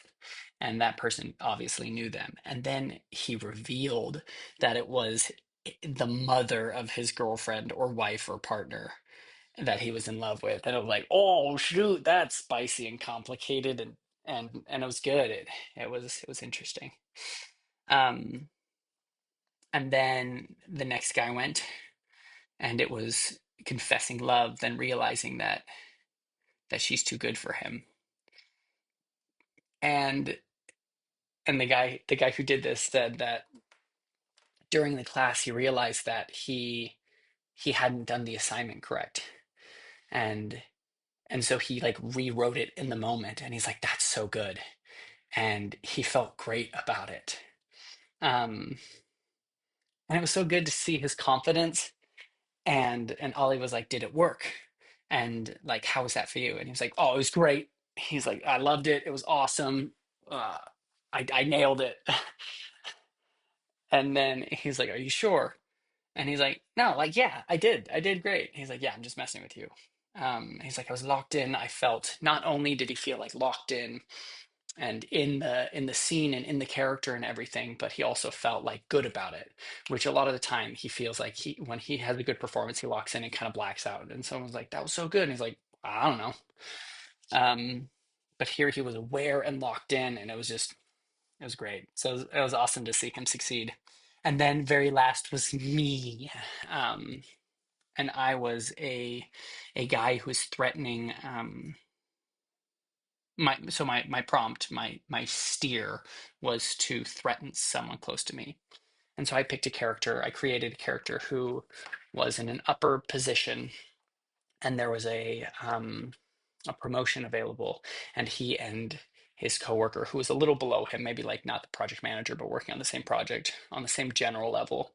And that person obviously knew them. And then he revealed that it was the mother of his girlfriend or wife or partner that he was in love with. And I was like, oh shoot, that's spicy and complicated, and it was good. It was interesting. Um, and then the next guy went, and it was confessing love, then realizing that she's too good for him. And the guy who did this said that during the class he realized that he hadn't done the assignment correct. And so he like rewrote it in the moment, and he's like, that's so good. And he felt great about it. Um, and it was so good to see his confidence. And Ollie was like, "Did it work?" And like, "How was that for you?" And he was like, "Oh, it was great." He's like, "I loved it. It was awesome. Uh, I nailed it." And then he's like, "Are you sure?" And he's like, "No, like, yeah, I did. I did great." He's like, "Yeah, I'm just messing with you." He's like, "I was locked in. I felt not only did he feel like locked in and in the scene and in the character and everything, but he also felt like good about it, which a lot of the time he feels like when he has a good performance, he walks in and kind of blacks out, and someone's like, that was so good, and he's like, I don't know. But here he was aware and locked in, and it was great. So it was awesome to see him succeed. And then very last was me. um and I was a guy who was threatening, my prompt, my steer was to threaten someone close to me. And so I picked a character. I created a character who was in an upper position, and there was a promotion available, and he and his coworker, who was a little below him, maybe like not the project manager, but working on the same project on the same general level,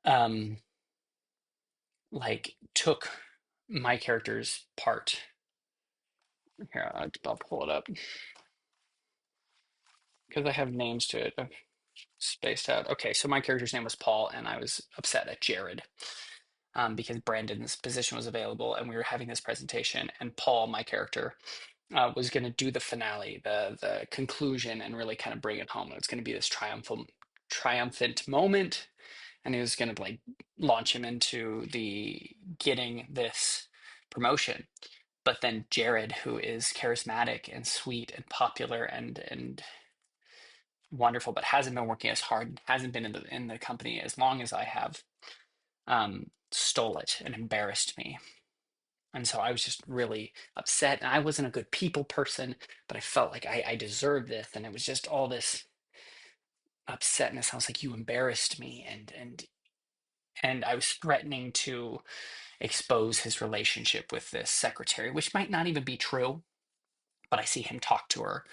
um, like took my character's part. Here, I'll pull it up because I have names to it. Spaced out. Okay, so my character's name was Paul, and I was upset at Jared, because Brandon's position was available, and we were having this presentation, and Paul, my character, was going to do the finale, the conclusion, and really kind of bring it home. It was going to be this triumphant moment, and he was going to like launch him into the getting this promotion. But then Jared, who is charismatic and sweet and popular and wonderful, but hasn't been working as hard, hasn't been in the company as long as I have, stole it and embarrassed me. And so I was just really upset. And I wasn't a good people person, but I felt like I deserved this. And it was just all this upsetness. I was like, you embarrassed me. And I was threatening to expose his relationship with this secretary, which might not even be true, but I see him talk to her.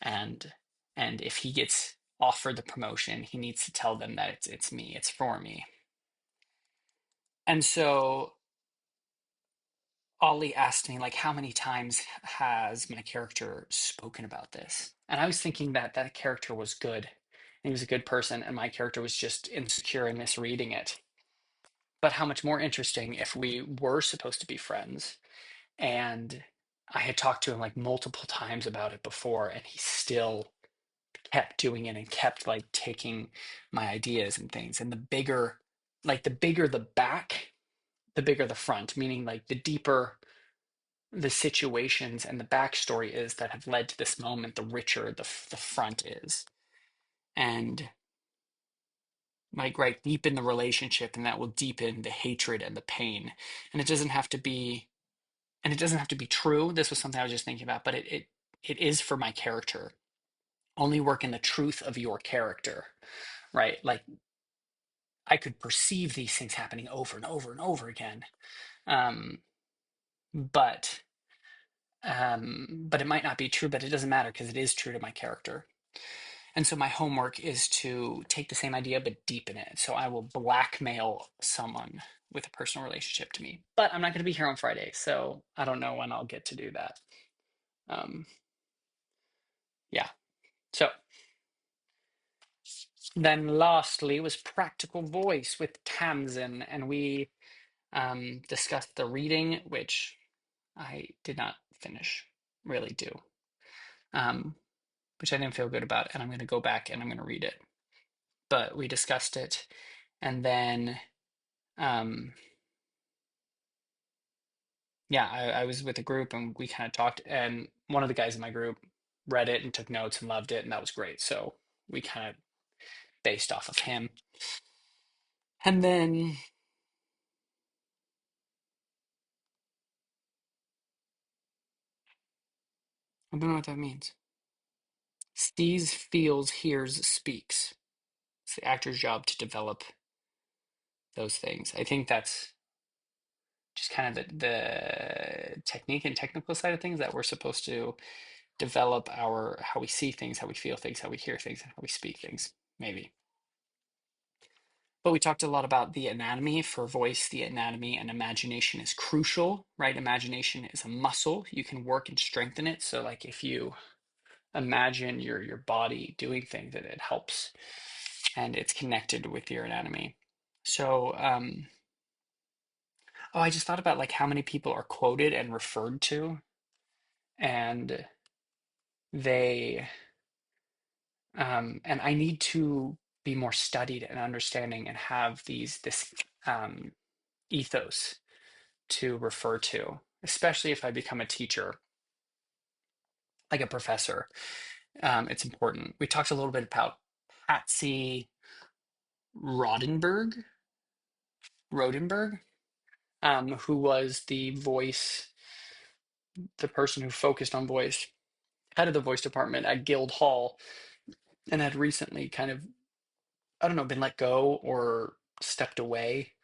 And and if he gets offered the promotion, he needs to tell them that it's me, it's for me. And so Ollie asked me, like, how many times has my character spoken about this? And I was thinking that that character was good. And he was a good person, and my character was just insecure and misreading it. But how much more interesting if we were supposed to be friends and I had talked to him like multiple times about it before, and he still kept doing it and kept like taking my ideas and things. And the bigger the back, the bigger the front, meaning like the deeper the situations and the backstory is that have led to this moment, the richer the front is. And like right deep in the relationship, and that will deepen the hatred and the pain. And it doesn't have to be, and it doesn't have to be true. This was something I was just thinking about, but it is for my character. Only work in the truth of your character, right? Like I could perceive these things happening over and over and over again. Um, but but it might not be true, but it doesn't matter because it is true to my character. And so my homework is to take the same idea but deepen it. So I will blackmail someone with a personal relationship to me. But I'm not going to be here on Friday, so I don't know when I'll get to do that. Um, yeah. So then lastly was practical voice with Tamsin, and we discussed the reading, which I did not finish, really do, um, which I didn't feel good about, and I'm going to go back and I'm going to read it. But we discussed it, and then um, yeah, I was with a group and we kind of talked, and one of the guys in my group read it and took notes and loved it, and that was great. So we kind of based off of him. And then I don't know what that means. Sees, feels, hears, speaks. It's the actor's job to develop those things. I think that's just kind of the technique and technical side of things that we're supposed to develop our how we see things, how we feel things, how we hear things, and how we speak things, maybe. But we talked a lot about the anatomy for voice, the anatomy and imagination is crucial, right? Imagination is a muscle. You can work and strengthen it. So like if you imagine your body doing things, it helps and it's connected with your anatomy. So oh, I just thought about like how many people are quoted and referred to, and they and I need to be more studied and understanding and have this ethos to refer to, especially if I become a teacher, like a professor. It's important. We talked a little bit about Patsy Rodenberg, Rodenberg, who was the voice, the person who focused on voice, head of the voice department at Guildhall, and had recently kind of, I don't know, been let go or stepped away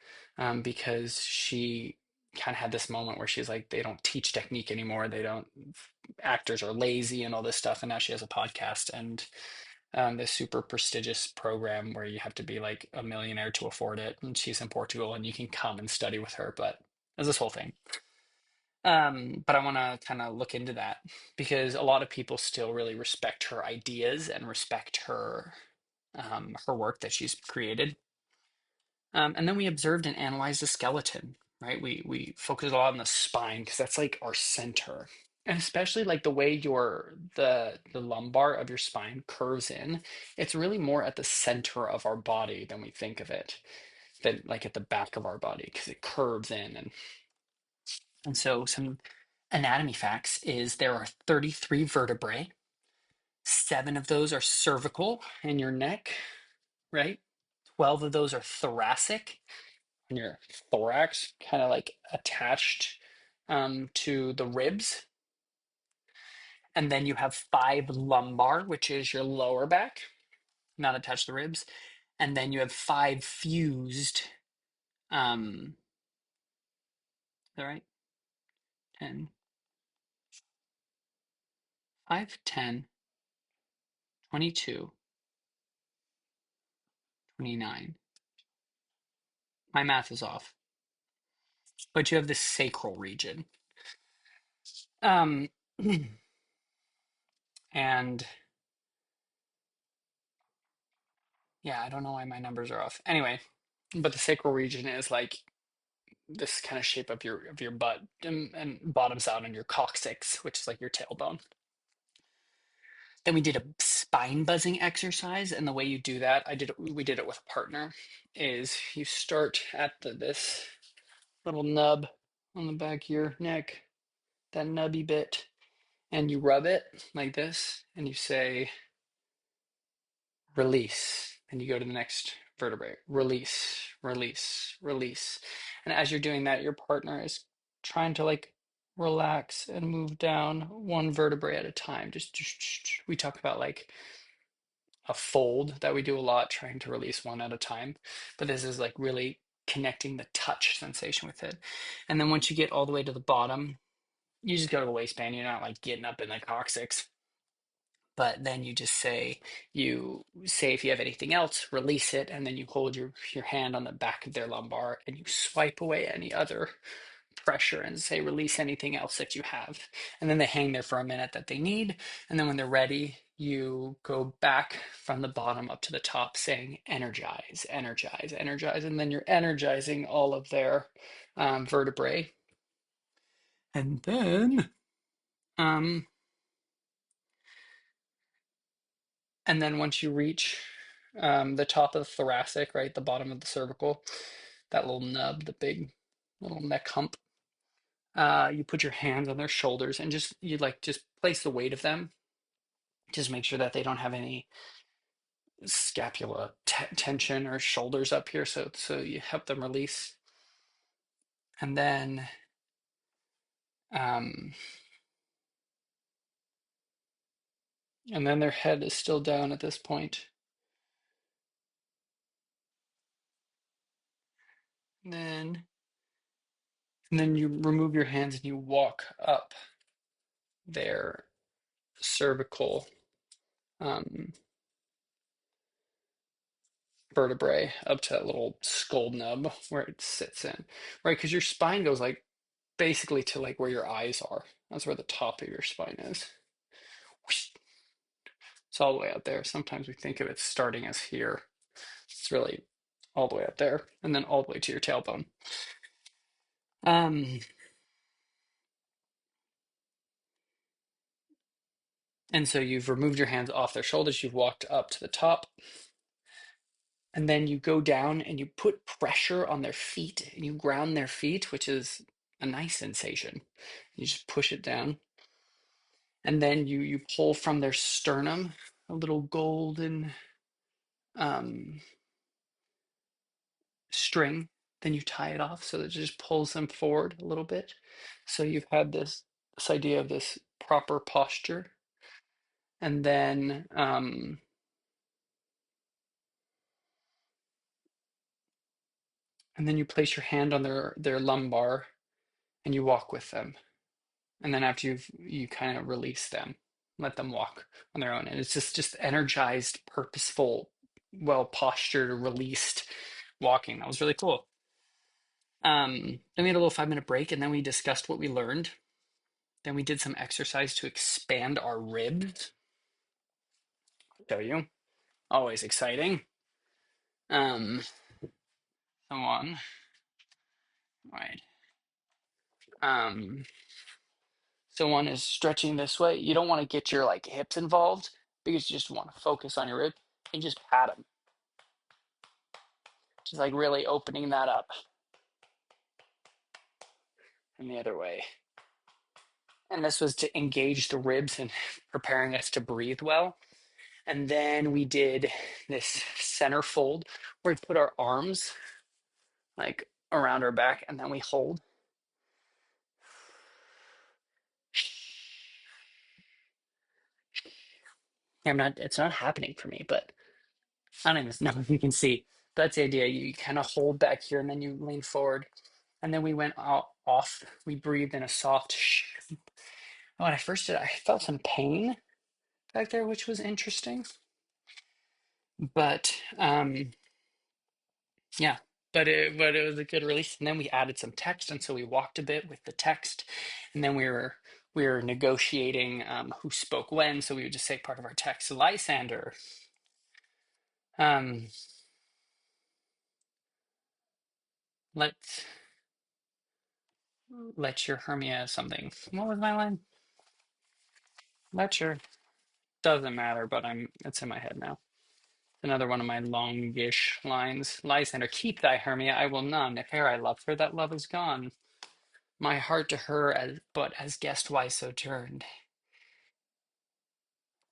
because she kind of had this moment where she's like, they don't teach technique anymore. They don't, actors are lazy and all this stuff. And now she has a podcast and this super prestigious program where you have to be like a millionaire to afford it. And she's in Portugal and you can come and study with her. But there's this whole thing. But I want to kind of look into that because a lot of people still really respect her ideas and respect her work that she's created. And then we observed and analyzed the skeleton, right? We focused a lot on the spine because that's like our center. And especially like the way the lumbar of your spine curves in, it's really more at the center of our body than we think of it, than like at the back of our body because it curves in. And so some anatomy facts is there are 33 vertebrae. 7 of those are cervical in your neck, right? 12 of those are thoracic in your thorax, kind of like attached to the ribs. And then you have 5 lumbar, which is your lower back, not attached to the ribs. And then you have 5 fused. Is that right? 10, 5, 10, 22, 29. My math is off. But you have the sacral region. Um, and yeah, I don't know why my numbers are off. Anyway, but the sacral region is like this kind of shape of your butt and bottoms out on your coccyx, which is like your tailbone. Then we did a spine buzzing exercise, and the way you do that, we did it with a partner, is you start at this little nub on the back of your neck, that nubby bit, and you rub it like this, and you say release, and you go to the next vertebrae, release, release, release. And as you're doing that, your partner is trying to like relax and move down one vertebrae at a time. Just we talk about like a fold that we do a lot, trying to release one at a time. But this is like really connecting the touch sensation with it. And then once you get all the way to the bottom, you just go to the waistband. You're not like getting up in the coccyx. But then you say if you have anything else, release it, and then you hold your hand on the back of their lumbar and you swipe away any other pressure and say release anything else that you have. And then they hang there for a minute that they need. And then when they're ready, you go back from the bottom up to the top saying energize, energize, energize. And then you're energizing all of their vertebrae. And then um, And then once you reach the top of the thoracic, right, the bottom of the cervical, that little nub, the big little neck hump, you put your hands on their shoulders and just place the weight of them. Just make sure that they don't have any scapula tension or shoulders up here, so you help them release. And then um, their head is still down at this point. And then you remove your hands and you walk up their cervical um, vertebrae up to that little skull nub where it sits in, right? Because your spine goes like basically to like where your eyes are. That's where the top of your spine is. It's all the way out there. Sometimes we think of it starting as here. It's really all the way up there and then all the way to your tailbone. Um, and so you've removed your hands off their shoulders, you've walked up to the top, and then you go down and you put pressure on their feet and you ground their feet, which is a nice sensation. You just push it down. And then you pull from their sternum a little golden um, string. Then you tie it off so that it just pulls them forward a little bit. So you've had this idea of this proper posture, and then you place your hand on their lumbar and you walk with them. And then after you kind of release them, let them walk on their own. And it's just energized, purposeful, well postured, released walking. That was really cool. Then we had a little 5-minute break, and then we discussed what we learned. Then we did some exercise to expand our ribs. I'll tell you, always exciting. Um, so on, right. Um, so one is stretching this way. You don't want to get your like hips involved because you just want to focus on your rib and just pat them. Just like really opening that up. And the other way. And this was to engage the ribs and preparing us to breathe well. And then we did this center fold where we put our arms like around our back and then we hold. it's not happening for me, but I don't even know if you can see. That's the idea. You kind of hold back here and then you lean forward. And then we went off. We breathed in a soft When I first did it, I felt some pain back there, which was interesting. But yeah, but it was a good release. And then we added some text, and so we walked a bit with the text, and then we were negotiating who spoke when. So we would just say part of our text, Lysander. Um, let let your Hermia something. What was my line? Let your doesn't matter, but it's in my head now. Another one of my longish lines. Lysander, keep thy Hermia, I will none. If e'er I loved her, that love is gone. My heart to her as guest wise sojourned.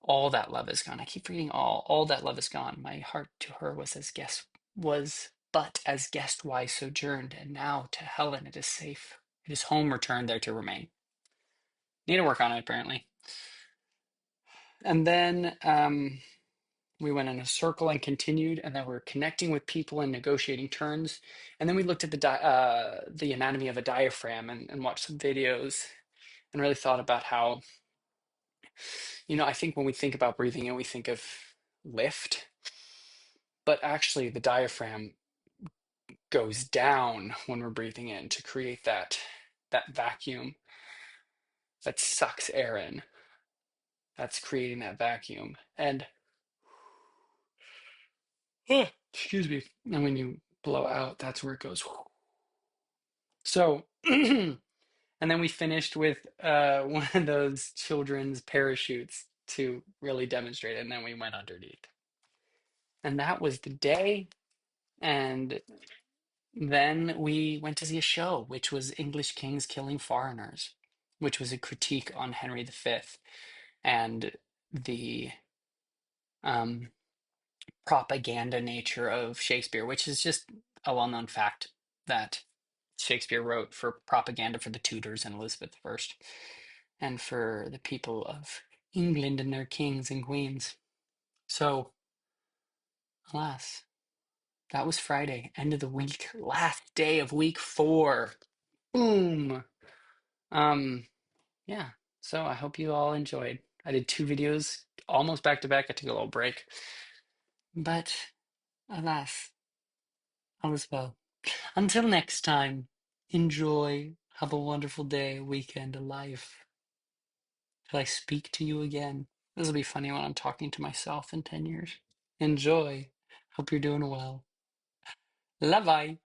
All that love is gone. I keep reading all that love is gone. My heart to her was but as guest wise sojourned, and now to Helen it is safe. It is home returned there to remain. Need to work on it apparently. And then we went in a circle and continued, and then we're connecting with people and negotiating turns. And then we looked at the anatomy of a diaphragm and watched some videos and really thought about how, I think when we think about breathing in, we think of lift, but actually the diaphragm goes down when we're breathing in to create that vacuum that sucks air in. That's creating that vacuum. And excuse me. And when you blow out, that's where it goes. So, and then we finished with one of those children's parachutes to really demonstrate it. And then we went underneath. And that was the day. And then we went to see a show, which was English Kings Killing Foreigners, which was a critique on Henry V and the um, propaganda nature of Shakespeare, which is just a well-known fact that Shakespeare wrote for propaganda for the Tudors and Elizabeth I and for the people of England and their kings and queens. So, alas, that was Friday, end of the week, last day of week 4. Boom. Um, yeah. So I hope you all enjoyed. I did 2 videos almost back to back. I took a little break. But alas, all is well. Until next time, enjoy. Have a wonderful day, weekend, life. Till I speak to you again. This will be funny when I'm talking to myself in 10 years. Enjoy. Hope you're doing well. Bye bye.